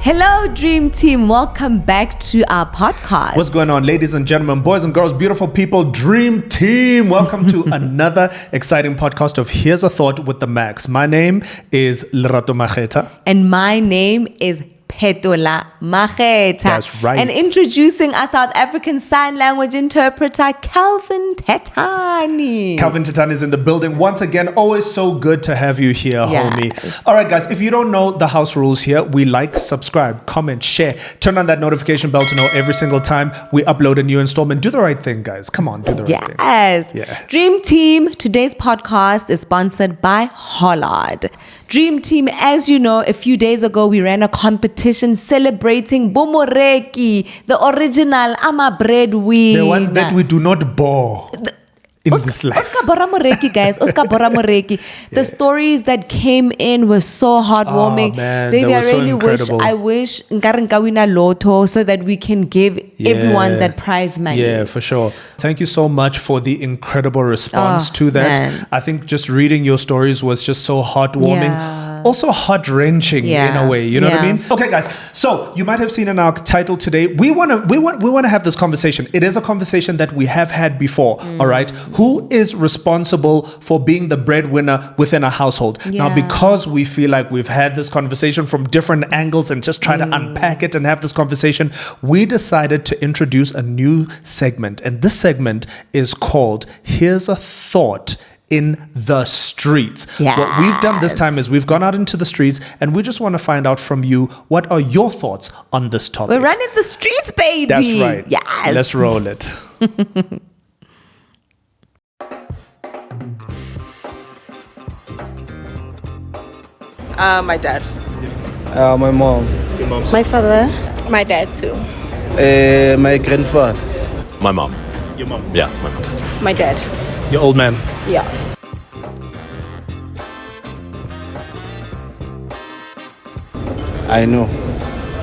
Hello, Dream Team. Welcome back to our podcast. What's going on, ladies and gentlemen, boys and girls, beautiful people, Dream Team? Welcome to another exciting podcast of Here's a Thought with the Max. My name is Lerato Mageta. And my name is Phetola Mageta. That's right. And introducing our South African Sign Language interpreter, Calvin Tetani. Calvin Tetani is in the building. Once again, always so good to have you here, homie. All right, guys, if you don't know the house rules here, we like, subscribe, comment, share, turn on that notification bell to know every single time we upload a new installment. Do the right thing, guys. Come on, do the right thing. Yes. Yeah. Dream Team, today's podcast is sponsored by Hollard. Dream Team, as you know, a few days ago, we ran a competition celebrating Bomoreki, the original Breadwinner. The ones that we do not bore in this life. Oscar Boramoreki, guys. Oscar Boramoreki. The stories that came in were so heartwarming. Oh, man, baby, that I was so really incredible. wish Nkarinka wina Lotto so that we can give everyone that prize money. Yeah, for sure. Thank you so much for the incredible response to that. Man. I think just reading your stories was just so heartwarming. Yeah. Also heart-wrenching in a way, you know what I mean? Okay, guys. So you might have seen in our title today, we want to have this conversation. It is a conversation that we have had before. All right, who is responsible for being the breadwinner within a household? Now, because we feel like we've had this conversation from different angles and just try to unpack it and have this conversation, we decided to introduce a new segment, and this segment is called "Here's a Thought in the Streets." Yes. What we've done this time is we've gone out into the streets and we just want to find out from you, what are your thoughts on this topic? We're running the streets, baby. That's right. Yes. Let's roll it. My dad. My mom. Your mom. My father. My dad too. My grandfather. My mom. Your mom. Yeah, my mom. My dad. Your old man. Yeah. I know.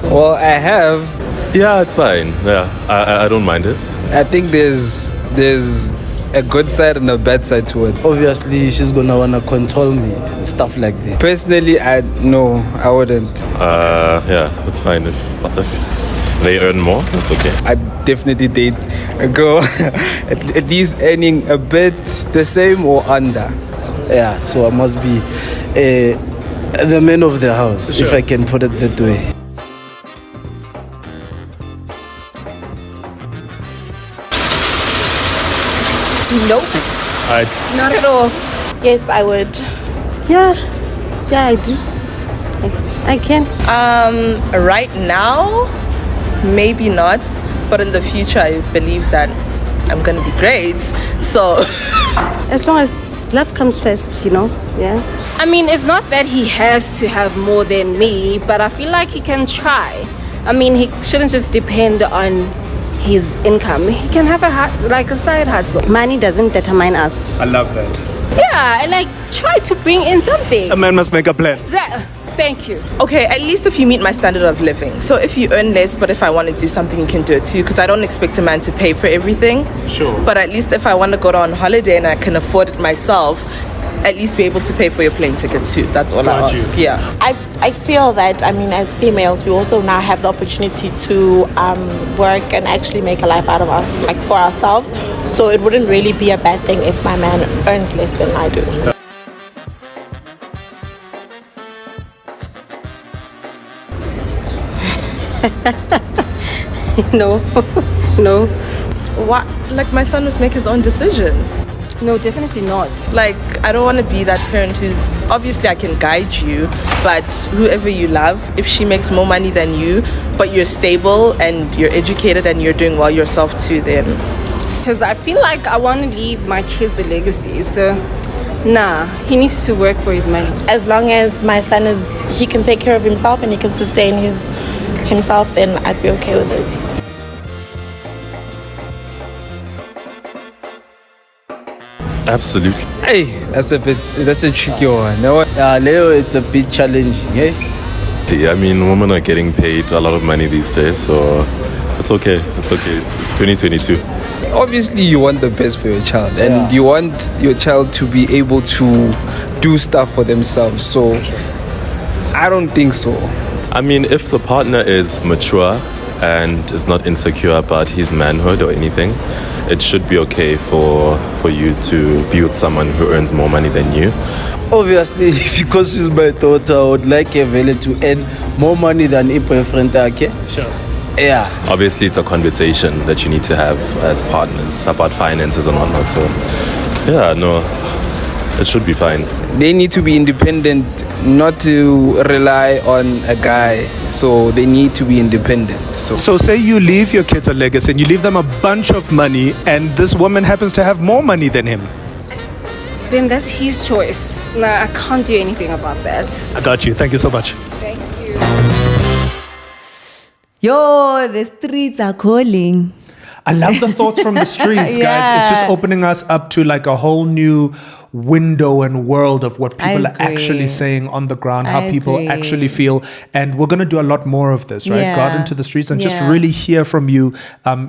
Well, I have. Yeah, it's fine. Yeah, I don't mind it. I think there's a good side and a bad side to it. Obviously, she's gonna wanna control me and stuff like that. Personally, I wouldn't. Yeah, it's fine if they earn more. That's okay. I definitely date a girl at least earning a bit the same or under. Yeah, so I must be the man of the house, if I can put it that way. Nope. Not at all. Yes, I would. Yeah, I do. I can. Right now, maybe not, but in the future, I believe that I'm gonna be great. So, As long as love comes first, yeah. I mean, it's not that he has to have more than me, but I feel like he can try. I mean, he shouldn't just depend on his income. He can have a side hustle. Money doesn't determine us. I love that. Yeah, and like try to bring in something. A man must make a plan. Thank you. okay, at least if you meet my standard of living. So if you earn less, but if I want to do something, you can do it too. Because I don't expect a man to pay for everything. Sure. But at least if I want to go on holiday and I can afford it myself, at least be able to pay for your plane ticket too. That's all I Got you. ask. Yeah. I feel that, as females, we also now have the opportunity to work and actually make a life out of for ourselves. So it wouldn't really be a bad thing if my man earns less than I do. No. What? Like, my son must make his own decisions. No, definitely not. Like, I don't want to be that parent who's, obviously I can guide you, but whoever you love, if she makes more money than you, but you're stable and you're educated and you're doing well yourself too, then Because I feel like I want to leave my kids a legacy. So, nah, he needs to work for his money. As long as my son he can take care of himself and he can sustain himself, then I'd be okay with it. Absolutely. Hey, that's a tricky one. No, Leo, it's a bit challenging, eh? Yeah, I mean, women are getting paid a lot of money these days, so it's okay. It's okay. It's 2022. Obviously, you want the best for your child, and you want your child to be able to do stuff for themselves. So, I don't think so. I mean, if the partner is mature and is not insecure about his manhood or anything, it should be okay for you to be with someone who earns more money than you. Obviously, because she's my daughter, I would like Vele to earn more money than a boyfriend. Okay? Sure. Yeah. Obviously, it's a conversation that you need to have as partners about finances and whatnot. So, yeah, no, it should be fine. They need to be independent, not to rely on a guy. So they need to be independent. So say you leave your kids a legacy and you leave them a bunch of money, and this woman happens to have more money than him. Then that's his choice. Nah, I can't do anything about that. I got you. Thank you so much. Thank you. Yo, the streets are calling. I love the thoughts from the streets, guys. It's just opening us up to like a whole new window and world of what people are actually saying on the ground, how people actually feel. And we're going to do a lot more of this, right? Go out into the streets and just really hear from you,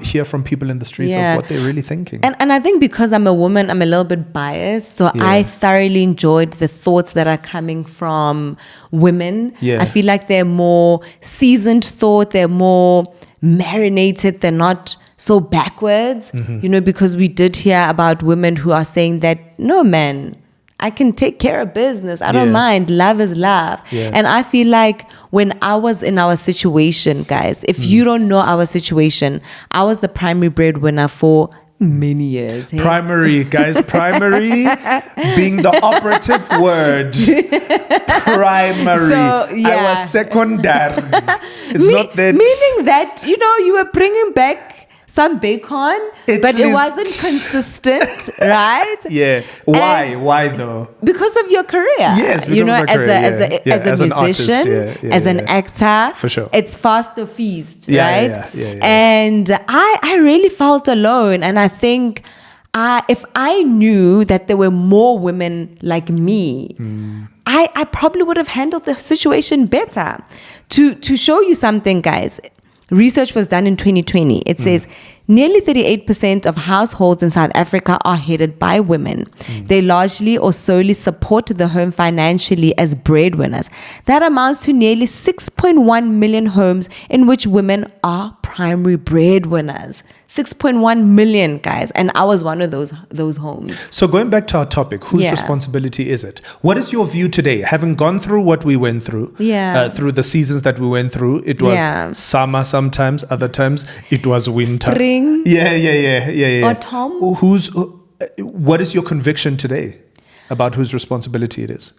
hear from people in the streets of what they're really thinking. And I think because I'm a woman, I'm a little bit biased. So I thoroughly enjoyed the thoughts that are coming from women. Yeah. I feel like they're more seasoned thought. They're more marinated. They're not so backwards, because we did hear about women who are saying that, no, man, I can take care of business. I don't mind. Love is love. Yeah. And I feel like when I was in our situation, guys, if you don't know our situation, I was the primary breadwinner for many years. Hey? Primary, guys, primary being the operative word. Primary. So, I was secondary. It's not that. Meaning that, you were bringing back some bacon, but it wasn't consistent, right? Yeah. Why? Why though? Because of your career. Yes, because of my career. As a musician, as an actor, for sure. It's fast or feast, Yeah, right? yeah. And I really felt alone, and I think if I knew that there were more women like me, I probably would have handled the situation better. To show you something, guys. Research was done in 2020. It says nearly 38% of households in South Africa are headed by women. They largely or solely support the home financially as breadwinners. That amounts to nearly 6.1 million homes in which women are primary breadwinners. 6.1 million, guys. And I was one of those homes. So going back to our topic, whose responsibility is it? What is your view today? Having gone through what we went through, through the seasons that we went through, it was summer sometimes, other times it was winter. Spring. Yeah. Autumn. What is your conviction today about whose responsibility it is?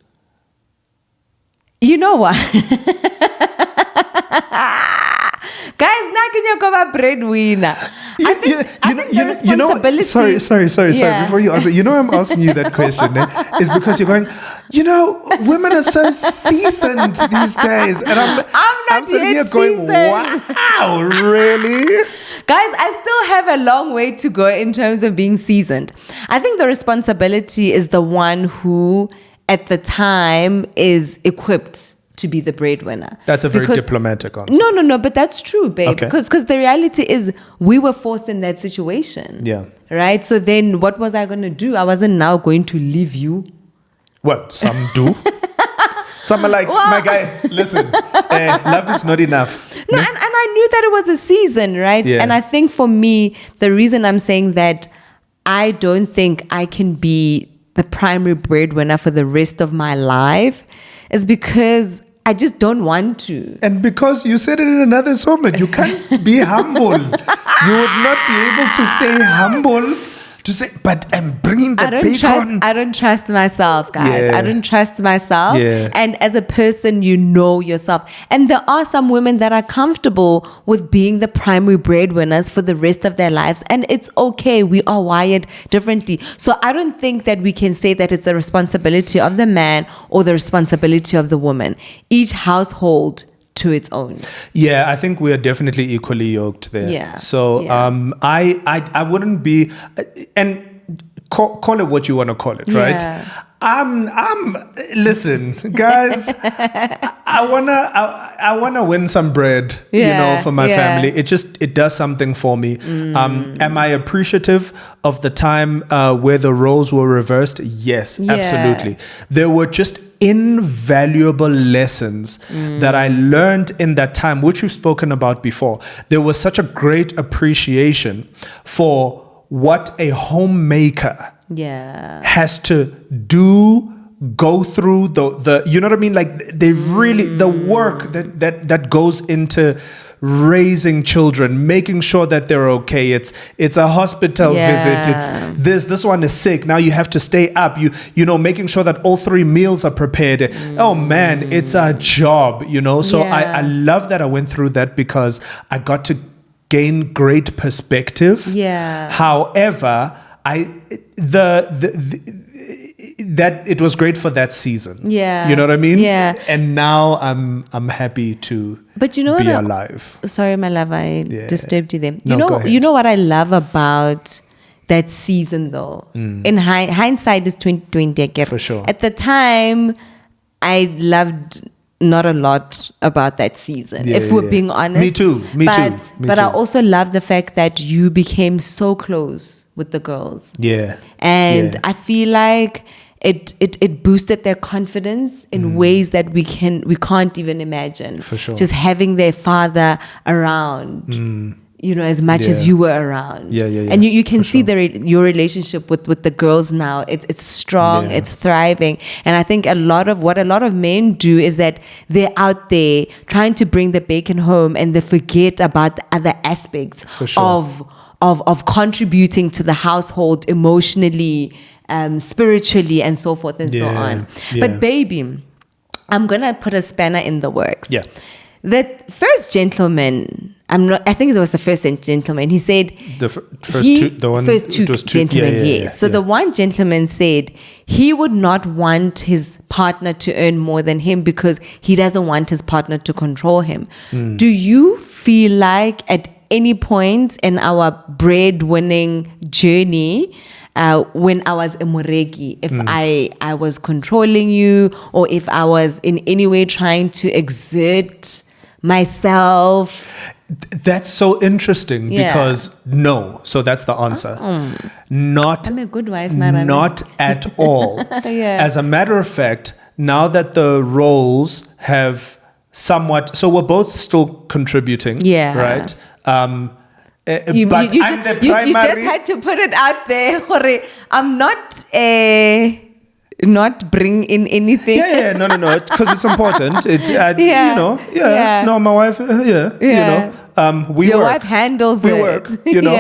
You know what? Guys, nakinyokoba breadwinner. I think the responsibility. Sorry. Before you answer, I'm asking you that question is because you're going, women are so seasoned these days, and I'm sitting here going, wow, really? Guys, I still have a long way to go in terms of being seasoned. I think the responsibility is the one who, at the time, is equipped to be the breadwinner. That's a very diplomatic answer. No, but that's true, babe. Okay. Because the reality is we were forced in that situation. Yeah. Right? So then what was I going to do? I wasn't now going to leave you. Well, some do. Some are like, my guy, listen, love is not enough. No, and I knew that it was a season, right? Yeah. And I think for me, the reason I'm saying that I don't think I can be the primary breadwinner for the rest of my life is because I just don't want to. And because you said it in another sermon, you can't be humble. You would not be able to stay humble to say, but I'm bringing the bacon. I don't trust myself, guys. Yeah. I don't trust myself. Yeah. And as a person, you know yourself. And there are some women that are comfortable with being the primary breadwinners for the rest of their lives. And it's okay. We are wired differently. So I don't think that we can say that it's the responsibility of the man or the responsibility of the woman. Each household to its own. Yeah, I think we are definitely equally yoked there. Yeah. So I wouldn't be, and call it what you want to call it, right? Yeah. Listen, guys, I wanna win some bread, for my family. It does something for me. Am I appreciative of the time where the roles were reversed? Yes, absolutely. There were just invaluable lessons that I learned in that time, which we've spoken about before. There was such a great appreciation for what a homemaker has to do, go through the you know what I mean? Like they really, the work that goes into raising children, making sure that they're okay. It's a hospital visit. It's this one is sick. Now you have to stay up. You know, making sure that all 3 meals are prepared. Oh man, it's a job, you know. So I love that I went through that because I got to gain great perspective. However, that it was great for that season. You know what I mean? And now I'm happy to be alive. Sorry, my love, I disturbed you there. No, you know what I love about that season though? In hindsight is 2020, I get. For sure. At the time, I loved not a lot about that season, if we're being honest. Me too. But I also love the fact that you became so close with the girls. And I feel like it boosted their confidence in ways that we can't even imagine. For sure. Just having their father around, you know, as much as you were around. And you can see your relationship with the girls now. It's strong, it's thriving. And I think what a lot of men do is that they're out there trying to bring the bacon home and they forget about the other aspects of contributing to the household emotionally, spiritually, and so forth and so on. But baby, I'm gonna put a spanner in the works. That first gentleman, I think it was the first gentleman. He said first two gentlemen. So the one gentleman said he would not want his partner to earn more than him because he doesn't want his partner to control him. Do you feel like at any point in our bread-winning journey, when I was a moregi, if I was controlling you or if I was in any way trying to exert myself? That's so interesting because no. So that's the answer. Not. I'm a good wife, not at all. As a matter of fact, now that the roles have somewhat, so we're both still contributing, right? You just had to put it out there. I'm not bring in anything. No, because it's important. It's No, my wife. You know, we Your work. wife handles we it. work. You know,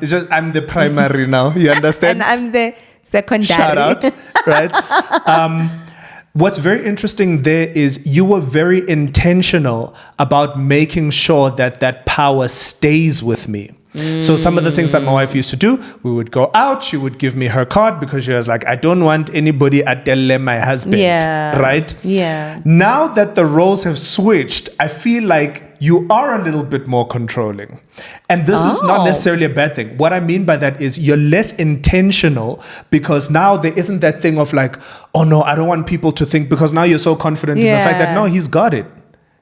it's just I'm the primary now. You understand? And I'm the secondary. Shout out, right? What's very interesting there is you were very intentional about making sure that power stays with me. So some of the things that my wife used to do, we would go out, she would give me her card because she was like, I don't want anybody atelle my husband, right? Now that the roles have switched, I feel like you are a little bit more controlling. And this is not necessarily a bad thing. What I mean by that is you're less intentional because now there isn't that thing of like, oh no, I don't want people to think, because now you're so confident in the fact that no, he's got it.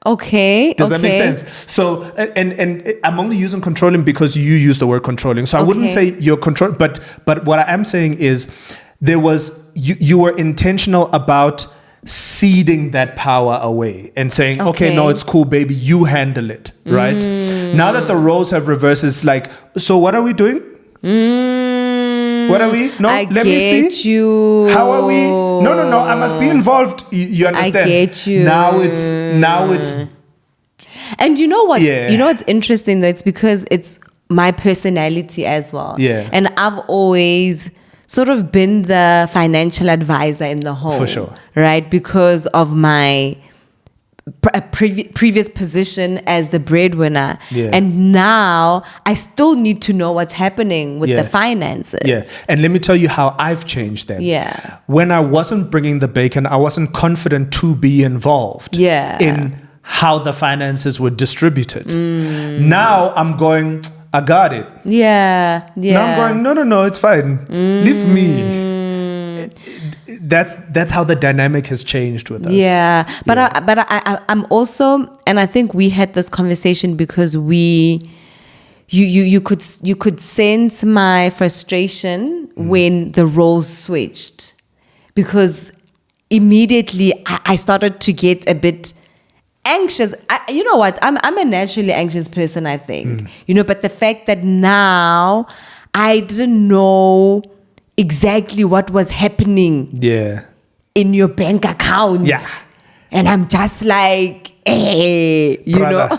Okay. Does that make sense? So, and I'm only using controlling because you use the word controlling. So I wouldn't say you're control, but what I am saying is there was, you were intentional about ceding that power away and saying, okay, no, it's cool, baby, you handle it, right? Now that the roles have reversed, it's like, so what are we doing? What are we? No, let me see. You. How are we? No, I must be involved. You understand? I get you. Now it's. And you know what? You know what's interesting though? It's because it's my personality as well. And I've always sort of been the financial advisor in the home. For sure. Right? Because of my previous position as the breadwinner. And now I still need to know what's happening with the finances. And let me tell you how I've changed then. When I wasn't bringing the bacon, I wasn't confident to be involved in how the finances were distributed. Now I'm going, I got it. Now I'm going, no, it's fine. Leave me. That's how the dynamic has changed with us. But I'm also, and I think we had this conversation because you could sense my frustration when the roles switched, because immediately I started to get a bit anxious. You know what? I'm a naturally anxious person, I think. But the fact that now I didn't know exactly what was happening in your bank account. Yeah. And I'm just like, hey, Brother.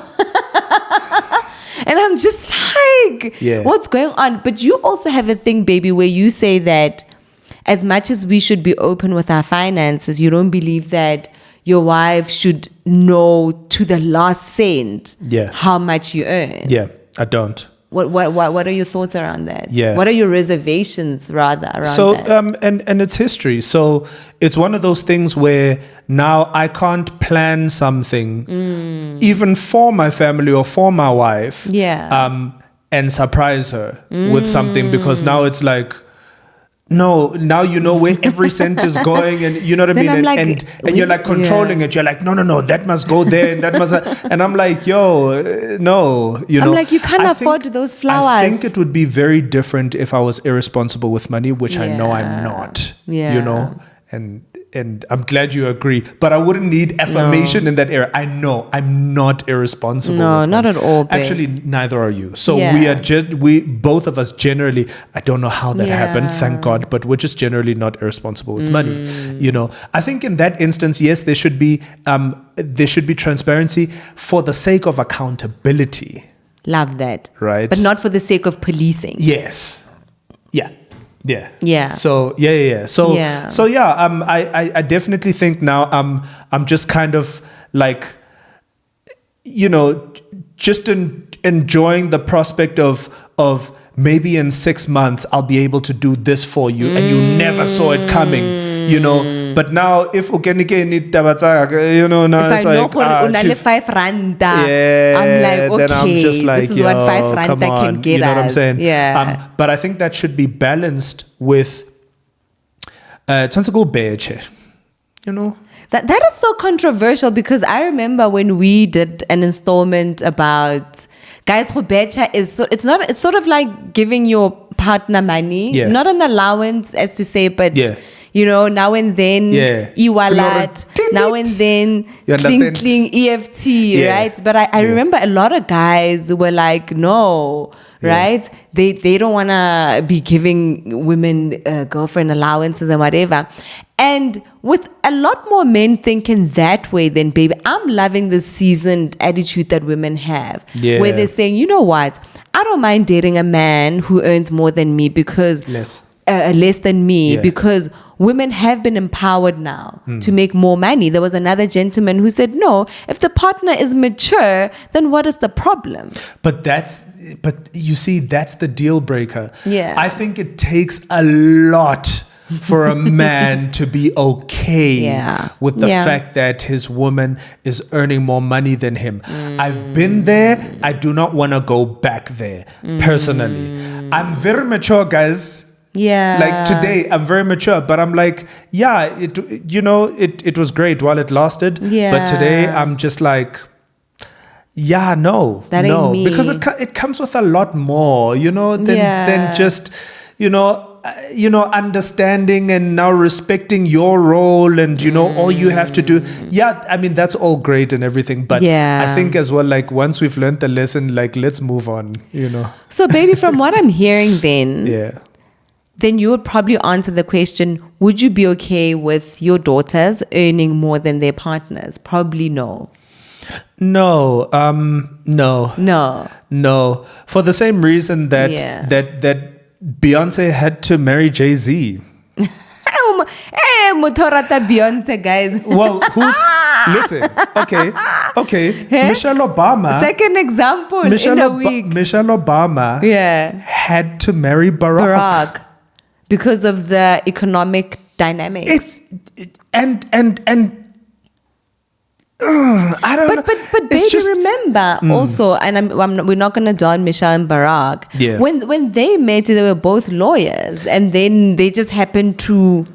And I'm just like, what's going on? But you also have a thing, baby, where you say that as much as we should be open with our finances, you don't believe that your wife should know to the last cent how much you earn. Yeah, I don't. What are your thoughts around that? Yeah. What are your reservations rather around that? And it's history. So it's one of those things where now I can't plan something even for my family or for my wife. And surprise her with something, because now it's like, no, now you know where every cent is going, and you know what I mean? I'm like, and you're like controlling it. You're like, no, that must go there, and that must. And I'm like, yo, no, I'm like, you can't afford those flowers. I think it would be very different if I was irresponsible with money, which I know I'm not. And I'm glad you agree, but I wouldn't need affirmation in that area. I know I'm not irresponsible. No, with not money. at all, babe. Actually, neither are you. So we both of us generally, I don't know how that happened, thank God, but we're just generally not irresponsible with money. I think in that instance, yes, there should be transparency for the sake of accountability. Love that. Right. But not for the sake of policing. Yes. Yeah. So I definitely think now I'm just kind of like, just enjoying the prospect of maybe in 6 months I'll be able to do this for you, and you never saw it coming. But now if now if it's I know like, 5 rand, I'm like, okay, then I'm just like, this is what 5 rand can get us. You know what I'm saying? Yeah. But I think that should be balanced with That is so controversial, because I remember when we did an installment about guys, Hubecha is it's sort of like giving your partner money, not an allowance as to say, but now and then e-wallet, now and then cling EFT, right? But I remember a lot of guys were like, no, right? They don't want to be giving women girlfriend allowances and whatever. And with a lot more men thinking that way, then baby, I'm loving the seasoned attitude that women have, where they're saying, you know what, I don't mind dating a man who earns more than me, because less than me, because women have been empowered now to make more money. There was another gentleman who said, no, if the partner is mature, then what is the problem? But you see, that's the deal breaker. I think it takes a lot for a man to be okay with the fact that his woman is earning more money than him. I've been there. I do not want to go back there personally. I'm very mature, guys. Like today, I'm very mature, but I'm like, it was great while it lasted. But today, I'm just like, no, ain't me. Because it comes with a lot more, than just, understanding and now respecting your role, and all you have to do. I mean, that's all great and everything, but I think as well, like, once we've learned the lesson, like, let's move on. So, baby, from what I'm hearing, then you would probably answer the question, would you be okay with your daughters earning more than their partners? Probably no. No. For the same reason that Beyonce had to marry Jay-Z. Motorata Beyonce, guys. Well, listen, okay. Michelle Obama. Second example in a week. Michelle Obama had to marry Barack. Because of the economic dynamics. I don't know. But baby, remember also, and we're not going to don Michelle and Barack. When they met, they were both lawyers, and then they just happened to.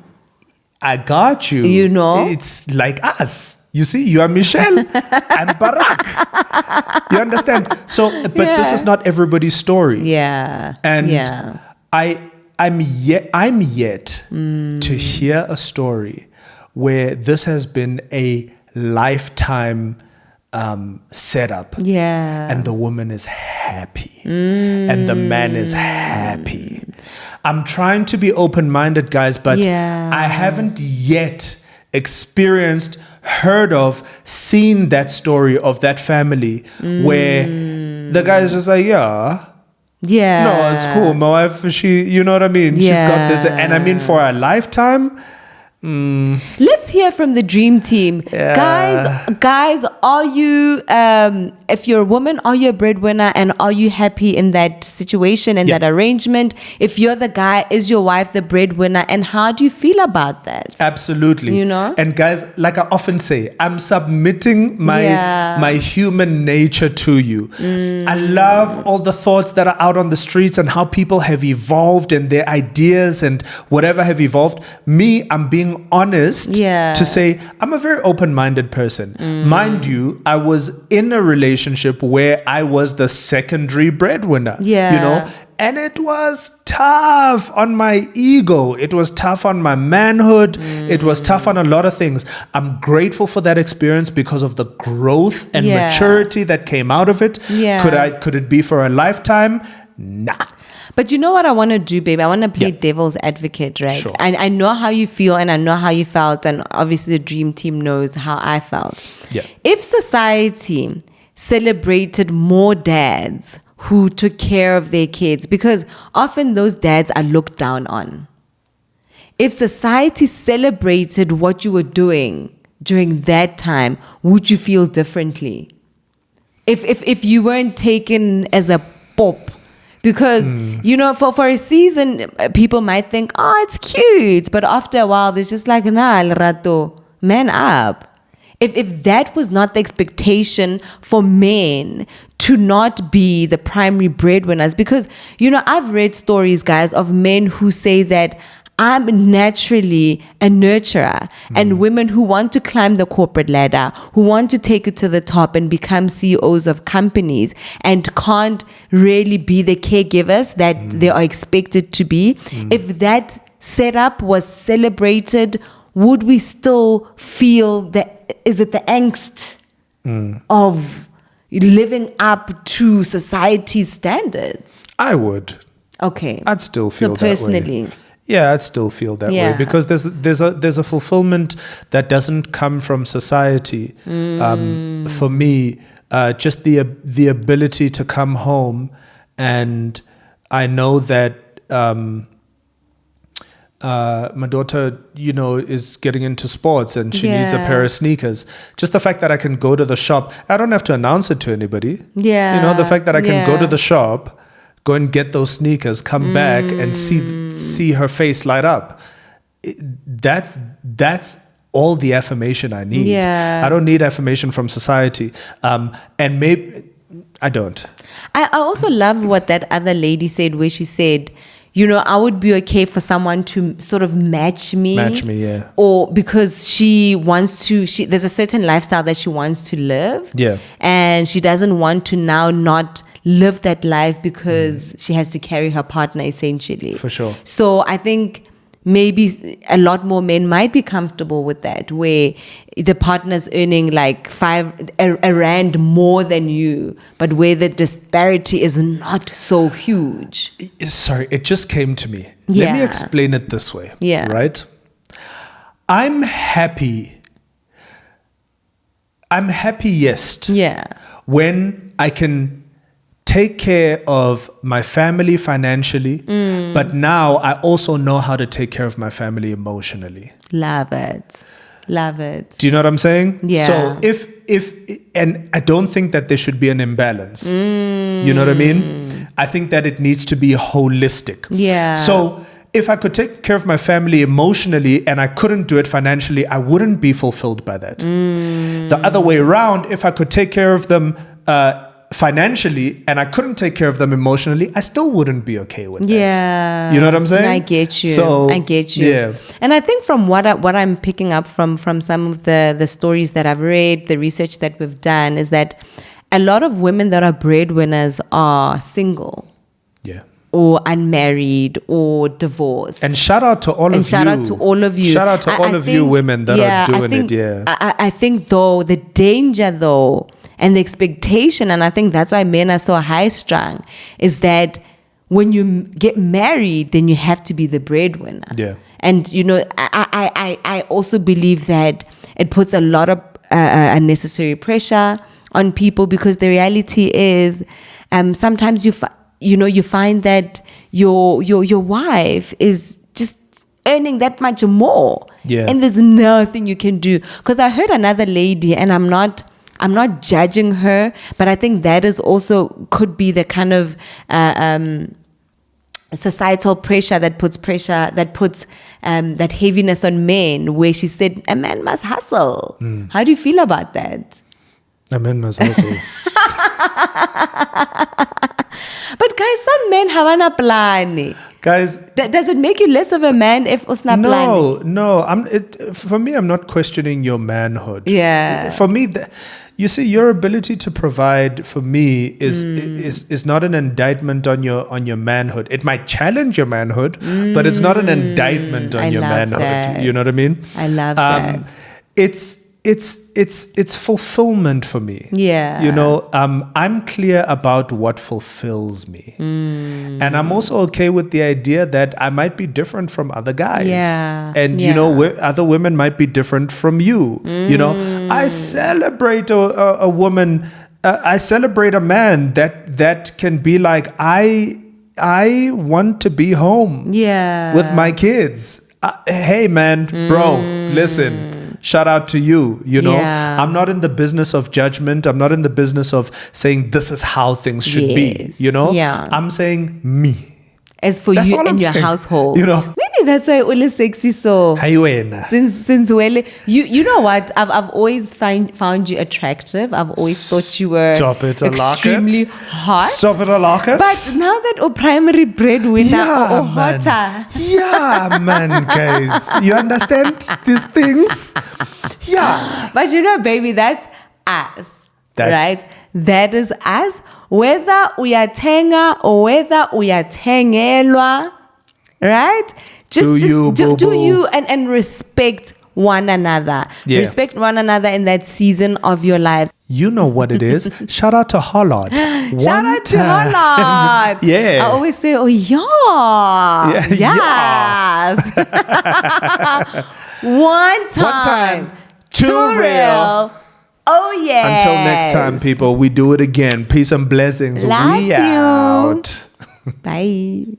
I got you. It's like us. You see, you are Michelle and Barack. You understand? So, but this is not everybody's story. I'm yet to hear a story where this has been a lifetime setup. Yeah. And the woman is happy. And the man is happy. I'm trying to be open-minded, guys, but I haven't yet experienced, heard of, seen that story of that family where the guy is just like, no, it's cool. My wife, you know what I mean? She's got this. And I mean, for a lifetime. Let's hear from the dream team. Guys, are you, if you're a woman, are you a breadwinner, and are you happy in that situation and that arrangement? If you're the guy, is your wife the breadwinner, and how do you feel about that? Absolutely. You know? And guys, like I often say, I'm submitting my human nature to you. I love all the thoughts that are out on the streets and how people have evolved and their ideas and whatever have evolved. Me, I'm being honest to say I'm a very open-minded person. Mind you, I was in a relationship where I was the secondary breadwinner. You know, and it was tough on my ego. It was tough on my manhood. It was tough on a lot of things. I'm grateful for that experience because of the growth and maturity that came out of it. Could it be for a lifetime? Nah. But you know what I want to do, baby? I want to play devil's advocate, right? Sure. I know how you feel and I know how you felt, and obviously the dream team knows how I felt. If society celebrated more dads who took care of their kids, because often those dads are looked down on. If society celebrated what you were doing during that time, would you feel differently? If you weren't taken as a pop, because, you know, for a season, people might think, oh, it's cute. But after a while, there's just like, nah, rato, man up. If that was not the expectation for men to not be the primary breadwinners, because, you know, I've read stories, guys, of men who say that I'm naturally a nurturer, and women who want to climb the corporate ladder, who want to take it to the top and become CEOs of companies and can't really be the caregivers that they are expected to be. If that setup was celebrated, would we still feel is it the angst of living up to society's standards? I would. Okay. I'd still feel that way. So personally. Yeah, I'd still feel that way because there's a fulfillment that doesn't come from society. For me, just the ability to come home, and I know that my daughter, you know, is getting into sports and she needs a pair of sneakers. Just the fact that I can go to the shop, I don't have to announce it to anybody. Yeah, you know, the fact that I can go to the shop, go and get those sneakers, come back and see her face light up. That's all the affirmation I need. I don't need affirmation from society. And maybe I don't. I also love what that other lady said, where she said, you know, I would be okay for someone to sort of match me. Or because she wants to, there's a certain lifestyle that she wants to live. And she doesn't want to now not live that life because she has to carry her partner, essentially. For sure. So I think maybe a lot more men might be comfortable with that, where the partner's earning like a rand more than you, but where the disparity is not so huge. Sorry, it just came to me. Let me explain it this way. Right? I'm happy. I'm happiest. When I can take care of my family financially, but now I also know how to take care of my family emotionally. Love it. Love it. Do you know what I'm saying? Yeah. So if and I don't think that there should be an imbalance. You know what I mean? I think that it needs to be holistic. So if I could take care of my family emotionally and I couldn't do it financially, I wouldn't be fulfilled by that. The other way around, if I could take care of them financially and I couldn't take care of them emotionally, I still wouldn't be okay with that. You know what I'm saying? I get you. So, I get you. Yeah. And I think from what I'm picking up from some of the stories that I've read, the research that we've done, is that a lot of women that are breadwinners are single. or unmarried or divorced. And shout out to all of you. Shout out to all of you. Shout out to all of you women that are doing it. Yeah. I think though, the danger though, and the expectation, and I think that's why men are so high strung, is that when you get married, then you have to be the breadwinner. Yeah. And I also believe that it puts a lot of unnecessary pressure on people, because the reality is, sometimes you find that your wife is just earning that much more, and there's nothing you can do. Because I heard another lady, and I'm not judging her, but I think that is also could be the kind of societal pressure that puts that heaviness on men, where she said a man must hustle. How do you feel about that? A man must hustle. But guys, some men haven't plan. Guys, does it make you less of a man if usna plan? No. For me, I'm not questioning your manhood. Yeah. For me, you see, your ability to provide for me is not an indictment on your manhood. It might challenge your manhood, but it's not an indictment on your manhood. That. You know what I mean? I love that. It's fulfillment for me. Yeah. You know, I'm clear about what fulfills me. And I'm also okay with the idea that I might be different from other guys. Yeah. And, you know, other women might be different from you. You know, I celebrate a woman, I celebrate a man that can be like, I want to be home with my kids. Hey, man, bro, listen. Shout out to you, you know. I'm not in the business of judgment. I'm not in the business of saying this is how things should be, you know. I'm saying me. As for That's you all and I'm your saying, household. you know. Maybe that's why Ole sexy so. Since Wele, you know what? I've always found you attractive. I've always thought you were extremely hot. Stop it, Alaka. But now that a primary breadwinner or hotter. Yeah, man, guys. You understand these things? Yeah. But you know, baby, that's us. Right? That is us. Whether uyathenga or whether uyathengelwa, right? Just do you and respect one another. Yeah. Respect one another in that season of your lives. You know what it is. Shout out to Hollard. Shout out to Hollard. Yeah. I always say, oh yeah. Yes. One time. Too real. Oh yeah. Until next time, people, we do it again. Peace and blessings. Love We you. out. Bye.